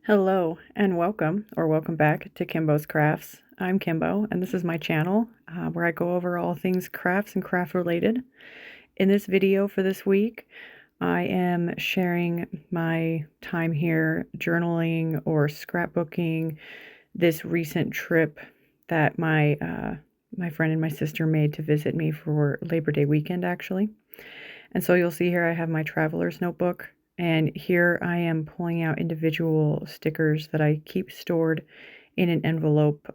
Hello and welcome back to Kimbo's Crafts. I'm Kimbo and this is my channel where I go over all things crafts and craft related. In this video for this week, I am sharing my time here journaling or scrapbooking this recent trip that my friend and my sister made to visit me for Labor Day weekend actually. And so you'll see here I have my traveler's notebook. And here I am pulling out individual stickers that I keep stored in an envelope.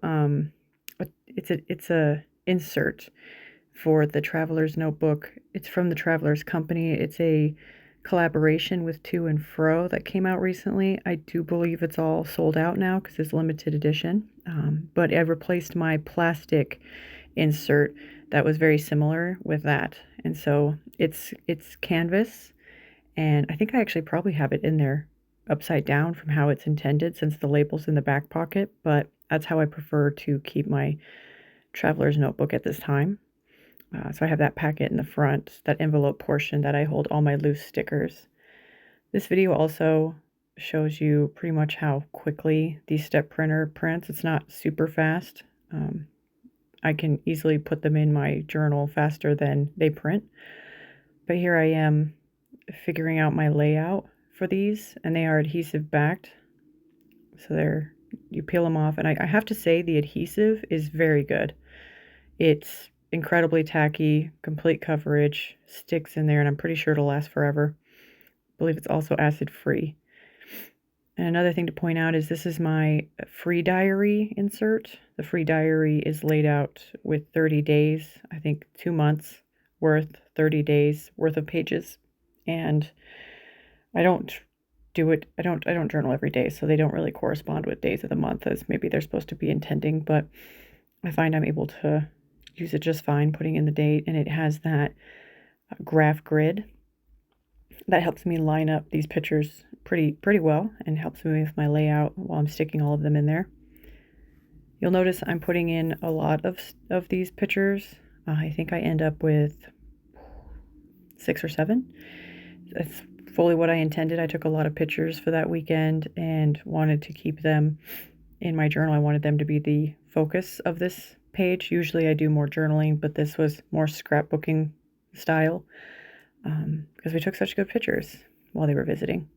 It's a insert for the Traveler's Notebook. It's from the Traveler's Company. It's a collaboration with To&Fro that came out recently. I do believe it's all sold out now because it's limited edition. But I replaced my plastic insert that was very similar with that. And so it's canvas. And I think I actually probably have it in there upside down from how it's intended since the label's in the back pocket, but that's how I prefer to keep my traveler's notebook at this time. So I have that packet in the front, that envelope portion that I hold all my loose stickers. This video also shows you pretty much how quickly the step printer prints. It's not super fast. I can easily put them in my journal faster than they print. But here I am figuring out my layout for these, and they are adhesive backed, so you peel them off, and I have to say the adhesive is very good. It's incredibly tacky, complete coverage, sticks in there, and I'm pretty sure it'll last forever. I believe it's also acid free. And another thing to point out is this is my free diary insert. The free diary is laid out with 30 days, I think 2 months worth, 30 days worth of pages. And I don't journal every day, so they don't really correspond with days of the month as maybe they're supposed to be intending, but I find I'm able to use it just fine putting in the date, and it has that graph grid that helps me line up these pictures pretty well and helps me with my layout while I'm sticking all of them in there. You'll notice I'm putting in a lot of these pictures. I think I end up with 6 or 7. That's fully what I intended. I took a lot of pictures for that weekend and wanted to keep them in my journal. I wanted them to be the focus of this page. Usually I do more journaling, but this was more scrapbooking style because we took such good pictures while they were visiting.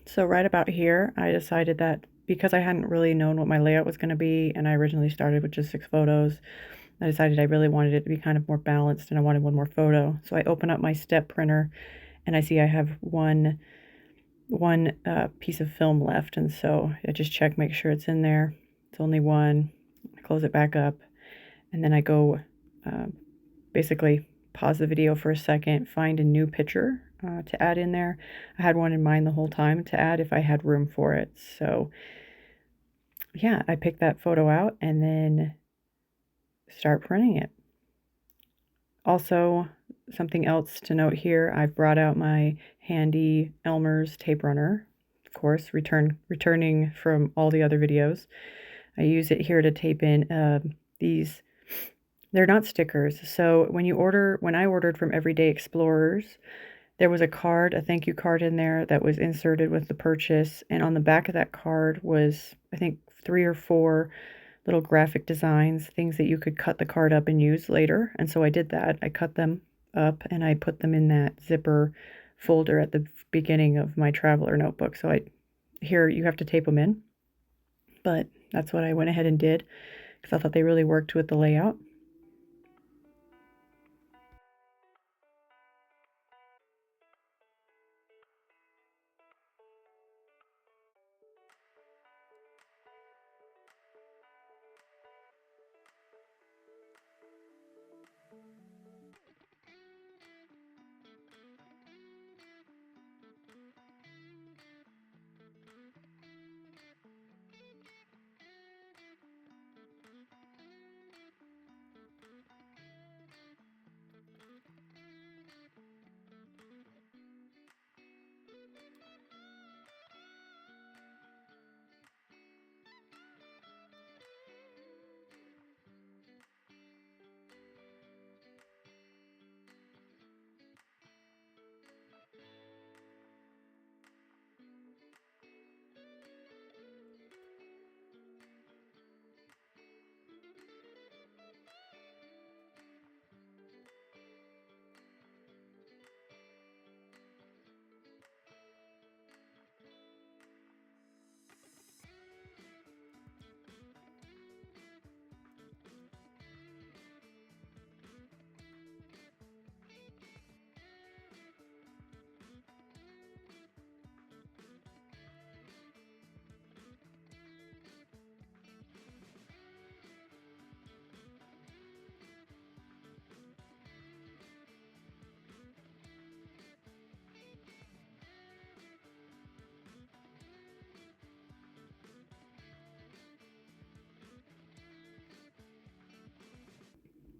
So right about here, I decided that because I hadn't really known what my layout was going to be, and I originally started with just 6 photos, I decided I really wanted it to be kind of more balanced and I wanted one more photo. So I open up my step printer and I see I have one piece of film left, and so I just check, make sure it's in there. It's only one. I close it back up, and then I go basically pause the video for a second, find a new picture to add in there. I had one in mind the whole time to add if I had room for it. So yeah, I picked that photo out and then start printing it. Also, something else to note here, I've brought out my handy Elmer's tape runner, of course, returning from all the other videos. I use it here to tape in these. They're not stickers. So when I ordered from Everyday Explorers, there was a card, a thank you card in there that was inserted with the purchase, and on the back of that card was, I think, 3 or 4 little graphic designs, things that you could cut the card up and use later. And so I did that. I cut them up and I put them in that zipper folder at the beginning of my traveler notebook. So here you have to tape them in, but that's what I went ahead and did because I thought they really worked with the layout.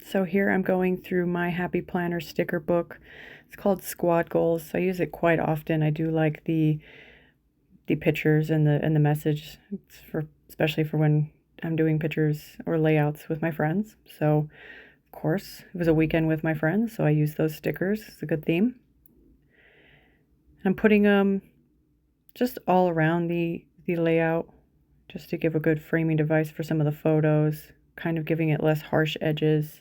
So here I'm going through my Happy Planner sticker book. It's called Squad Goals. So I use it quite often. I do like the pictures and the message. It's for especially for when I'm doing pictures or layouts with my friends. So of course, it was a weekend with my friends, so I used those stickers. It's a good theme. I'm putting them just all around the layout just to give a good framing device for some of the photos, kind of giving it less harsh edges.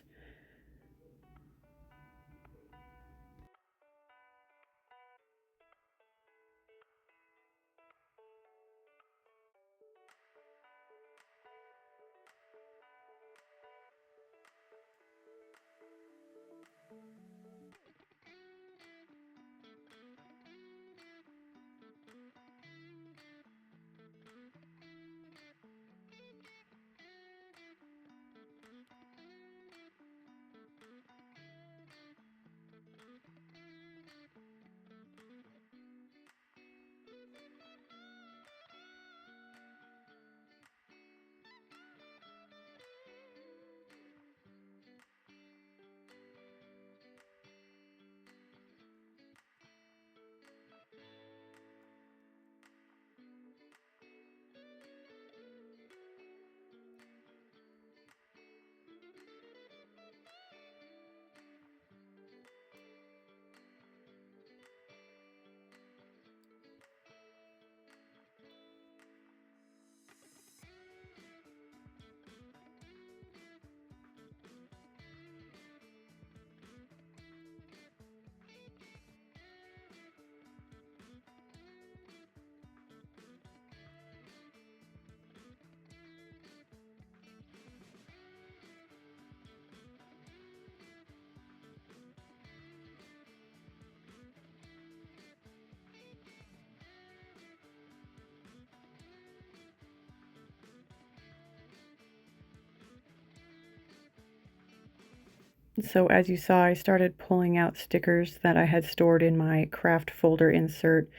So as you saw, I started pulling out stickers that I had stored in my Kraft Folder insert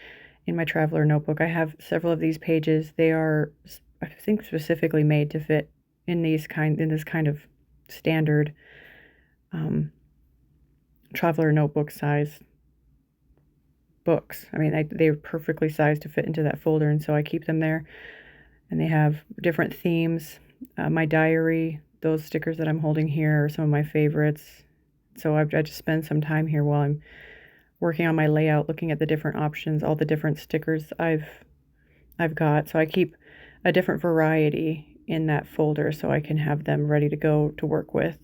in my Traveler notebook. I have several of these pages. They are, I think, specifically made to fit in this kind of standard Traveler notebook size books. I mean, they're perfectly sized to fit into that folder, and so I keep them there. And they have different themes. My diary, those stickers that I'm holding here are some of my favorites. So I just spend some time here while I'm working on my layout, looking at the different options, all the different stickers I've got. So I keep a different variety in that folder so I can have them ready to go to work with.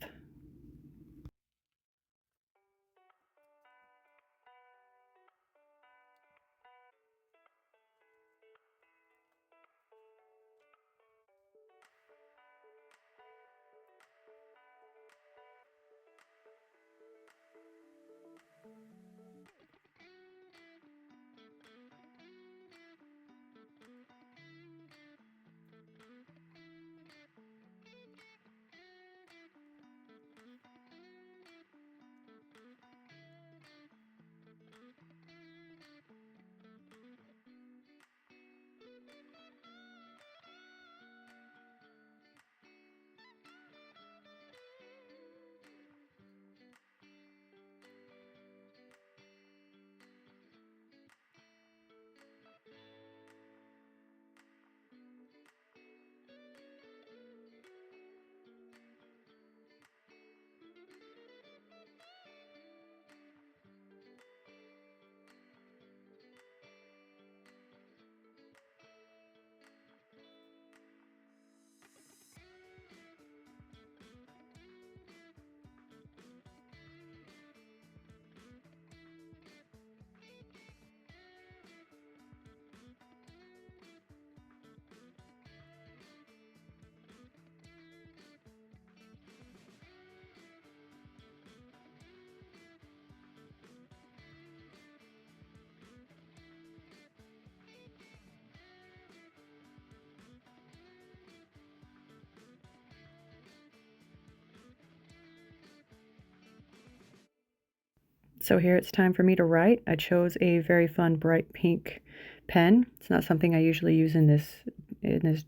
So here it's time for me to write. I chose a very fun bright pink pen. It's not something I usually use in this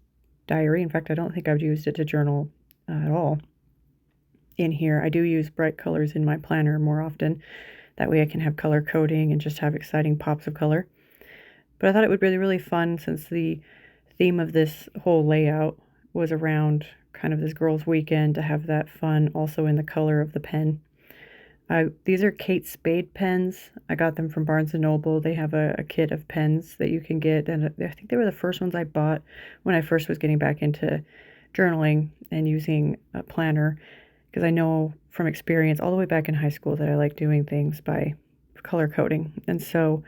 diary. In fact, I don't think I've used it to journal at all. In here, I do use bright colors in my planner more often. That way I can have color coding and just have exciting pops of color. But I thought it would be really fun, since the theme of this whole layout was around kind of this girls' weekend, to have that fun also in the color of the pen. These are Kate Spade pens. I got them from Barnes & Noble. They have a kit of pens that you can get, and I think they were the first ones I bought when I first was getting back into journaling and using a planner, because I know from experience all the way back in high school that I like doing things by color coding. And so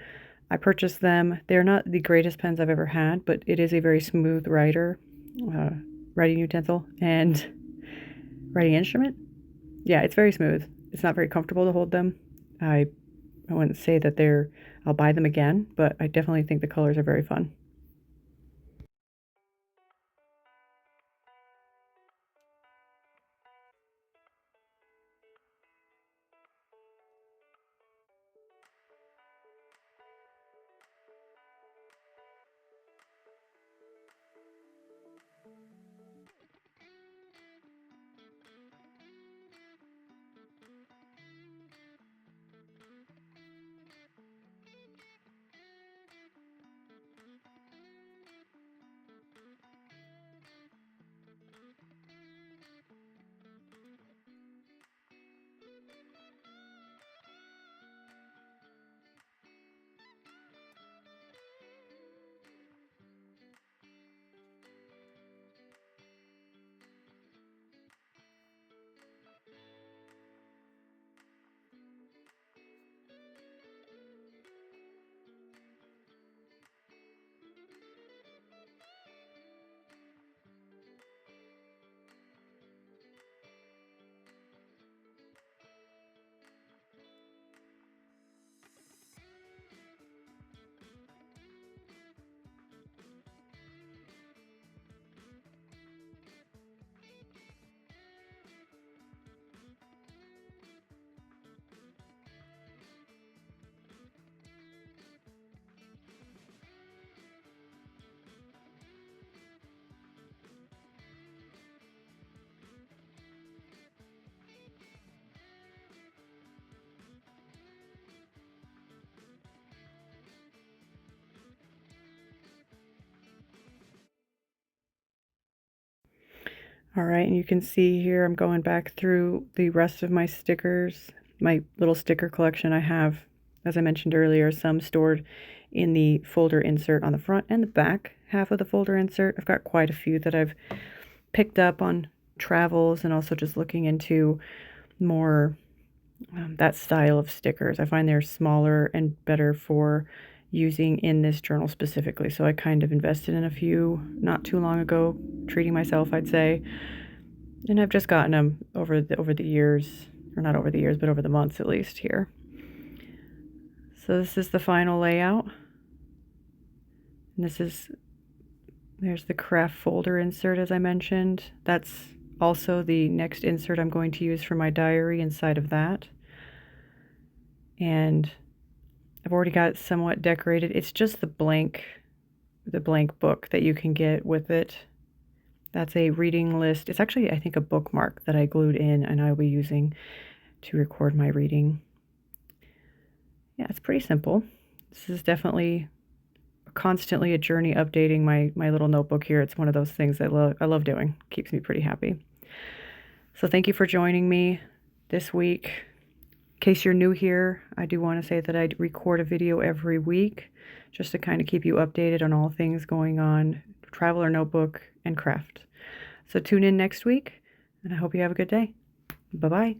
I purchased them. They're not the greatest pens I've ever had, but it is a very smooth writing utensil and writing instrument. Yeah, it's very smooth. It's not very comfortable to hold them. I wouldn't say that I'll buy them again, but I definitely think the colors are very fun. All right, and you can see here I'm going back through the rest of my stickers, my little sticker collection I have, as I mentioned earlier, some stored in the folder insert on the front and the back half of the folder insert. I've got quite a few that I've picked up on travels and also just looking into more that style of stickers. I find they're smaller and better for using in this journal specifically. So I kind of invested in a few not too long ago, treating myself, I'd say. And I've just gotten them over the years, or not over the years, but over the months at least here. So this is the final layout. And there's the Kraft Folder insert, as I mentioned. That's also the next insert I'm going to use for my diary inside of that. And I've already got it somewhat decorated. It's just the blank book that you can get with it. That's a reading list. It's actually, I think, a bookmark that I glued in and I'll be using to record my reading. Yeah, it's pretty simple. This is definitely constantly a journey updating my little notebook here. It's one of those things that I love doing. Keeps me pretty happy. So thank you for joining me this week. In case you're new here, I do want to say that I record a video every week just to kind of keep you updated on all things going on, Traveler Notebook and craft. So tune in next week, and I hope you have a good day. Bye-bye.